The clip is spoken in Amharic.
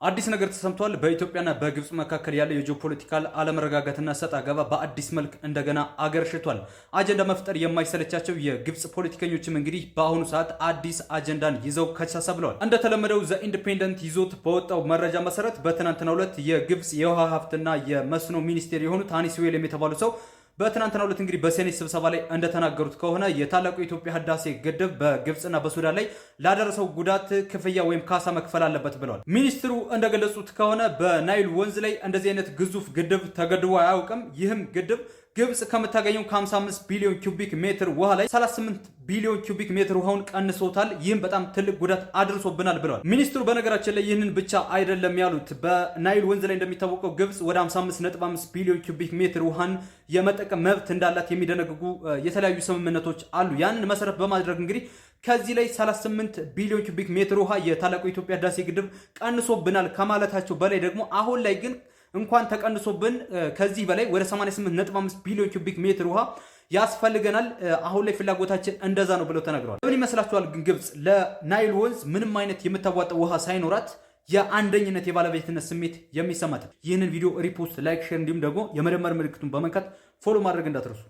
አዲስ ነገር ተሰምቷል። በኢትዮጵያና በግብጽ መካከል ያለው የጂኦፖለቲካል አለመረጋጋትና ሰጣ ገባ በአዲስ መልክ እንደገና አገርሽቷል። አጀንዳ መፍጠር የማይሰለቻቸው የግብጽ ፖለቲከኞችም እንግዲህ በአሁኑ ሰዓት አዲስ አጀንዳን ይዘው ከቻሳ ብለዋል። እንደተለመደው ዘ ኢንዲፔንደንት ይዞት በወጣው መረጃ መሰረት በትናንትናው ዕለት የግብጽ የውሃ ሀብትና የመስኖ ሚኒስቴር የሆኑት ሃኒስ ዌልም የተባሉ ሰው በትናንትናው ዕለት እንግዲህ በሴኔት ስብሰባ ላይ እንደተናገሩት ከሆነ የታላቁ የኢትዮጵያ ህዳሴ ግድብ በግብጽና በሱዳን ላይ ላደረሰው ጉዳት ክፍያ ወይም ካሳ መክፈል አለበት ብለዋል። ሚኒስትሩ እንደገለጹት ከሆነ በናይል ወንዝ ላይ እንደዚህ አይነት ግዙፍ ግድብ ተገድቦ አያውቅም። ይህም ግድብ ግብጽ ከምታገኘው ከ55 ቢሊዮን ኪዩቢክ ሜትር ውሃ ላይ 38 ቢሊዮን ኪዩቢክ ሜትር ውሃውን ቀንሶታል። ይህም በጣም ትልቅ ጉዳት አድርሶብናል ብለዋል ሚኒስትሩ። በነገራችን ላይ ይህንን ብቻ አይደለም ያሉት። በናይል ወንዝ ላይ እንደሚታወቀው ግብጽ ወደ 55.5 ቢሊዮን ኪዩቢክ ሜትር ውሃን የመጠቀም መብት እንዳላት የሚደነግጉ የተለያዩ ስምምነቶች አሉ። ያንን መሰረት በማድረግ እንግዲህ ከዚህ ላይ 38 ቢሊዮን ኪዩቢክ ሜትር ውሃ የታላቁ የኢትዮጵያ ህዳሴ ግድብ ቀንሶብናል ከማለታቸው በላይ ደግሞ አሁን ላይ ግን እንኳን ተቀንሶብን ከዚህ በላይ ወደ 88.5 ቢሊዮን ኪዩቢክ ሜትር ውሃ ያስፈልገናል። አሁን ላይ ፍላጎታችን እንደዛ ነው ብለው ተናግረዋል። ምን ይመስላችኋል ግን ግብጽ ለናይል ወንዝ ምንም አይነት የምታዋጣው ውሃ ሳይኖራት የአንደኝነት የባለቤትነት ስሜት የሚሰማት? ይህንን ቪዲዮ ሪፖስት፣ ላይክ፣ ሼር እንዲሁም ደግሞ የመደመር ምልክቱን በመንካት ፎሎ ማድረግ እንዳትረሱ።